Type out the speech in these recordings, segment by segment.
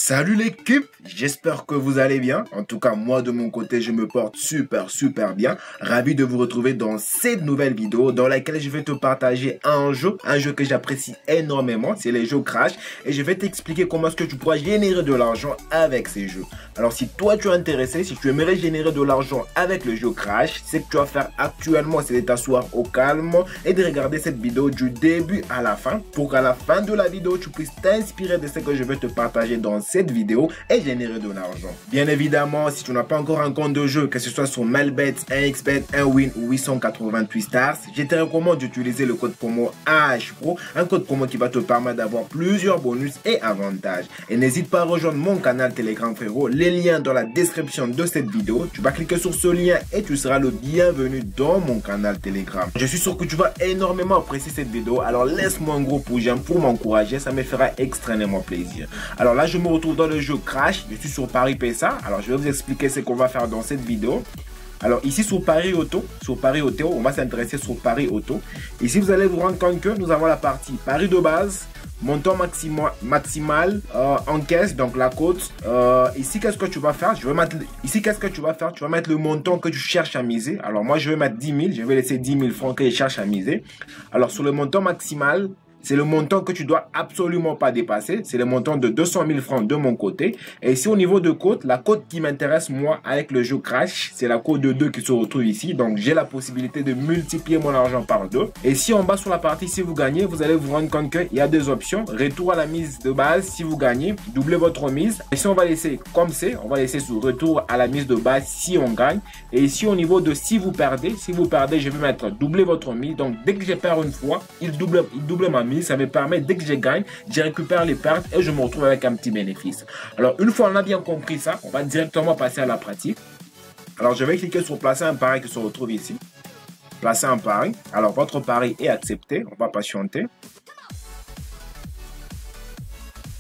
Salut l'équipe, j'espère que vous allez bien. En tout cas, moi de mon côté, je me porte super bien. Ravi de vous retrouver dans cette nouvelle vidéo dans laquelle je vais te partager un jeu que j'apprécie énormément, c'est les jeux Crash. Et je vais t'expliquer comment est-ce que tu pourras générer de l'argent avec ces jeux. Alors si toi tu es intéressé, si tu aimerais générer de l'argent avec le jeu Crash, ce que tu vas faire actuellement, c'est de t'asseoir au calme et de regarder cette vidéo du début à la fin pour qu'à la fin de la vidéo, tu puisses t'inspirer de ce que je vais te partager dans cette vidéo et générer de l'argent. Bien évidemment, si tu n'as pas encore un compte de jeu, que ce soit sur Melbet, 1xBet, 1win ou 888 stars, je te recommande d'utiliser le code promo AHPRO, un code promo qui va te permettre d'avoir plusieurs bonus et avantages. Et n'hésite pas à rejoindre mon canal Telegram frérot, les liens dans la description de cette vidéo. Tu vas cliquer sur ce lien et tu seras le bienvenu dans mon canal Telegram. Je suis sûr que tu vas énormément apprécier cette vidéo, alors laisse-moi un gros pouce j'aime pour m'encourager, ça me fera extrêmement plaisir. Alors là, je me retrouve dans le jeu Crash, je suis sur Paris PSA. Alors je vais vous expliquer ce qu'on va faire dans cette vidéo. Alors ici sur Paris Auto, on va s'intéresser sur Paris Auto. Ici vous allez vous rendre compte que nous avons la partie Paris de base, montant maximal en caisse, donc la cote. Ici qu'est-ce que tu vas faire? Tu vas mettre le montant que tu cherches à miser. Alors moi je vais mettre 10 000, je vais laisser 10 000 francs que je cherche à miser. Alors sur le montant maximal, c'est le montant que tu dois absolument pas dépasser. C'est le montant de 200 000 francs de mon côté. Et ici, au niveau de cote, la cote qui m'intéresse, moi, avec le jeu Crash, c'est la cote de 2 qui se retrouve ici. Donc, j'ai la possibilité de multiplier mon argent par 2. Et si en bas sur la partie, si vous gagnez, vous allez vous rendre compte qu'il y a deux options. Retour à la mise de base, si vous gagnez, doublez votre mise. Ici, on va laisser comme c'est. On va laisser sur retour à la mise de base si on gagne. Et ici, au niveau de si vous perdez, je vais mettre doubler votre mise. Donc, dès que je perds une fois, il double ma mise. Ça me permet, dès que je gagne, je récupère les pertes et je me retrouve avec un petit bénéfice. Alors, une fois on a bien compris ça, on va directement passer à la pratique. Alors, je vais cliquer sur placer un pari qui se retrouve ici. Placer un pari. Alors, votre pari est accepté. On va patienter.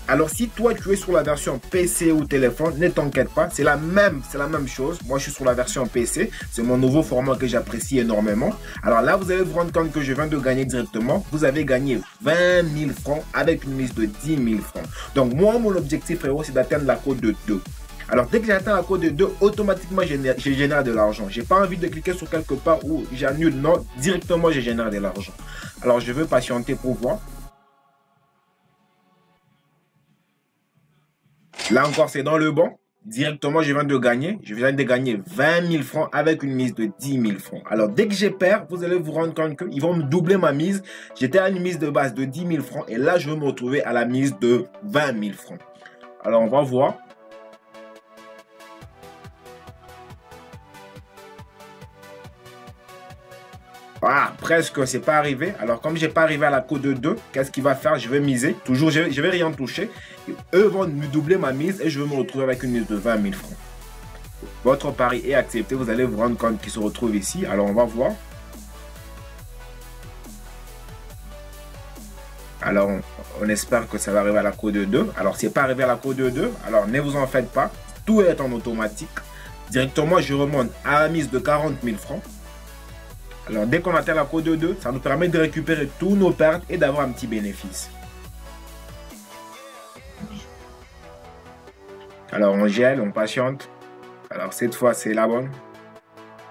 Alors, si toi, tu es sur la version PC ou téléphone, ne t'inquiète pas, c'est la même chose. Moi, je suis sur la version PC. C'est mon nouveau format que j'apprécie énormément. Alors là, vous allez vous rendre compte que je viens de gagner directement. Vous avez gagné 20 000 francs avec une mise de 10 000 francs. Donc, moi, mon objectif, frérot, c'est d'atteindre la cote de 2. Alors, dès que j'atteins la cote de 2, automatiquement, je génère de l'argent. Je n'ai pas envie de cliquer sur quelque part où j'annule. Non, directement, je génère de l'argent. Alors, je veux patienter pour voir. Là encore, c'est dans le bon. Directement, je viens de gagner 20 000 francs avec une mise de 10 000 francs. Alors, dès que je perds, vous allez vous rendre compte qu'ils vont me doubler ma mise. J'étais à une mise de base de 10 000 francs et là, je vais me retrouver à la mise de 20 000 francs. Alors, on va voir. Ah, presque, c'est pas arrivé. Alors, comme j'ai pas arrivé à la cote de 2, qu'est-ce qu'il va faire? Je vais miser. Toujours, je vais rien toucher. Eux vont me doubler ma mise et je vais me retrouver avec une mise de 20 000 francs. Votre pari est accepté. Vous allez vous rendre compte qu'il se retrouve ici. Alors, on va voir. Alors, on espère que ça va arriver à la cote de 2. Alors, c'est pas arrivé à la cote de 2. Alors, ne vous en faites pas. Tout est en automatique. Directement, je remonte à la mise de 40 000 francs. Alors, dès qu'on atteint la cote de 2, ça nous permet de récupérer tous nos pertes et d'avoir un petit bénéfice. Alors, on gèle, on patiente. Alors, cette fois, c'est la bonne.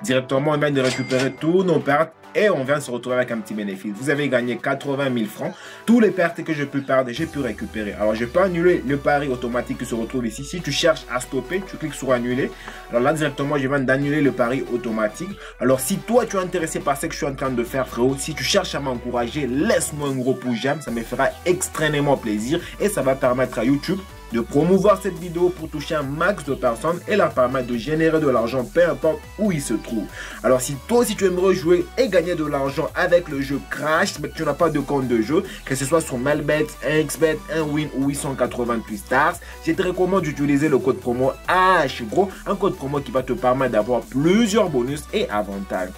Directement, on vient de récupérer tous nos pertes et on vient se retrouver avec un petit bénéfice. Vous avez gagné 80 000 francs. Tous les pertes que je peux perdre, j'ai pu récupérer. Alors, je peux annuler le pari automatique qui se retrouve ici. Si tu cherches à stopper, tu cliques sur annuler. Alors là, directement, je viens d'annuler le pari automatique. Alors, si toi, tu es intéressé par ce que je suis en train de faire, frérot, si tu cherches à m'encourager, laisse-moi un gros pouce j'aime. Ça me fera extrêmement plaisir et ça va permettre à YouTube de promouvoir cette vidéo pour toucher un max de personnes et leur permettre de générer de l'argent peu importe où il se trouve. Alors si toi aussi tu aimerais jouer et gagner de l'argent avec le jeu Crash mais que tu n'as pas de compte de jeu, que ce soit sur Melbet, 1xBet, 1win ou 888 stars, je te recommande d'utiliser le code promo AHPRO, un code promo qui va te permettre d'avoir plusieurs bonus et avantages.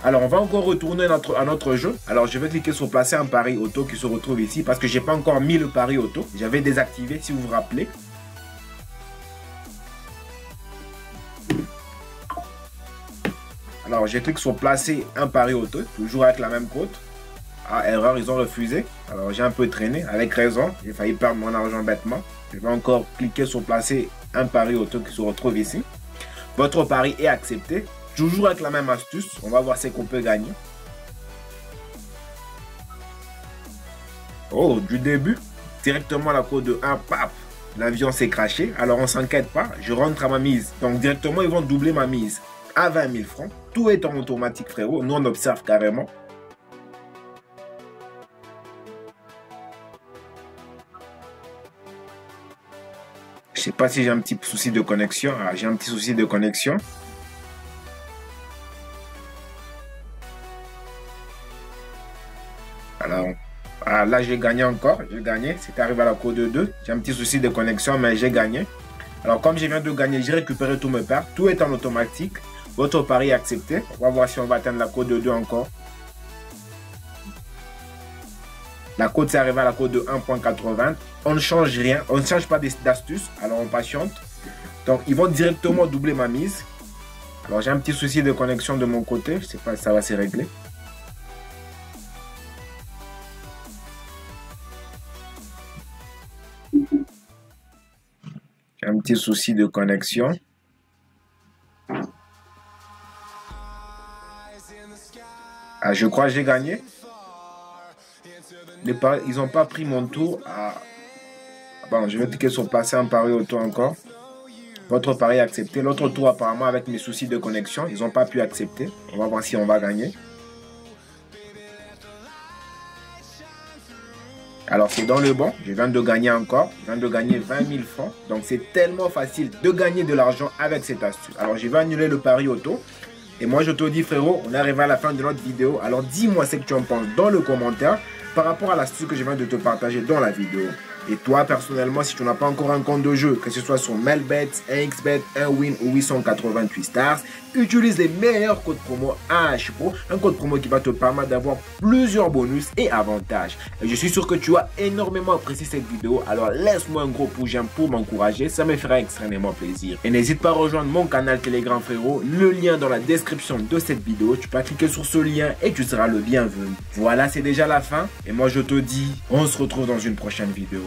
Alors, on va encore retourner à notre jeu. Alors, je vais cliquer sur placer un pari auto qui se retrouve ici parce que je n'ai pas encore mis le pari auto. J'avais désactivé si vous vous rappelez. Alors, je clique sur placer un pari auto, toujours avec la même cote. Ah, erreur, ils ont refusé. Alors j'ai un peu traîné, avec raison. J'ai failli perdre mon argent bêtement. Je vais encore cliquer sur placer un pari auto qui se retrouve ici. Votre pari est accepté. Toujours avec la même astuce. On va voir ce qu'on peut gagner. Oh, du début, directement à la cote de 1, paf, l'avion s'est crashé. Alors on s'inquiète pas, je rentre à ma mise. Donc directement, ils vont doubler ma mise à 20 000 francs. Tout est en automatique, frérot. Nous, on observe carrément. Je sais pas si j'ai un petit souci de connexion. Ah, j'ai un petit souci de connexion. Alors, là, j'ai gagné encore. J'ai gagné. C'est arrivé à la cote de 2. J'ai un petit souci de connexion, mais j'ai gagné. Alors, comme je viens de gagner, j'ai récupéré tous mes paires. Tout est en automatique. Votre pari est accepté. On va voir si on va atteindre la cote de 2 encore. La cote, c'est arrivé à la cote de 1.80. On ne change rien. On ne change pas d'astuce. Alors, on patiente. Donc, ils vont directement doubler ma mise. Alors, j'ai un petit souci de connexion de mon côté. Je ne sais pas si ça va se régler. J'ai un petit souci de connexion. Ah, je crois que j'ai gagné. Ils n'ont pas pris mon tour. Bon, je vais cliquer sur passer un pari auto encore. Votre pari est accepté. L'autre tour, apparemment, avec mes soucis de connexion, ils n'ont pas pu accepter. On va voir si on va gagner. Alors, c'est dans le bon. Je viens de gagner encore. Je viens de gagner 20 000 francs. Donc, c'est tellement facile de gagner de l'argent avec cette astuce. Alors, je vais annuler le pari auto. Et moi, je te dis, frérot, on est arrivé à la fin de notre vidéo. Alors, dis-moi ce que tu en penses dans le commentaire par rapport à l'astuce que je viens de te partager dans la vidéo. Et toi, personnellement, si tu n'as pas encore un compte de jeu, que ce soit sur Melbet, 1xBet, 1win ou 888 stars, utilise les meilleurs codes promo AHPro, un code promo qui va te permettre d'avoir plusieurs bonus et avantages. Et je suis sûr que tu as énormément apprécié cette vidéo, alors laisse-moi un gros pouce j'aime pour m'encourager, ça me fera extrêmement plaisir. Et n'hésite pas à rejoindre mon canal Telegram, frérot, le lien dans la description de cette vidéo, tu peux cliquer sur ce lien et tu seras le bienvenu. Voilà, c'est déjà la fin, et moi je te dis, on se retrouve dans une prochaine vidéo.